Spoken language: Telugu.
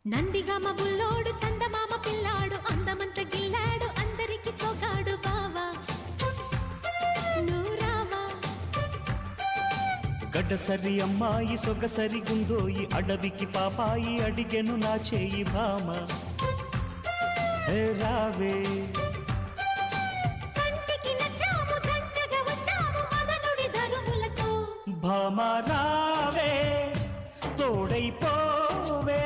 నందిగామ బుల్లోడు చందమామ పిల్లాడు అందమంత గిల్లాడు అందరికి సోగాడు బావా నూరావా గడ్డసరి అమ్మాయి సొగసరి గుందోయి అడవికి పాపాయి అడిగెను నా చేయి భామ హే రావే కంటికి నచ్చాము జంటగా వచ్చాము మదనుడి దరువులతో భామ రావే తోడైపోవే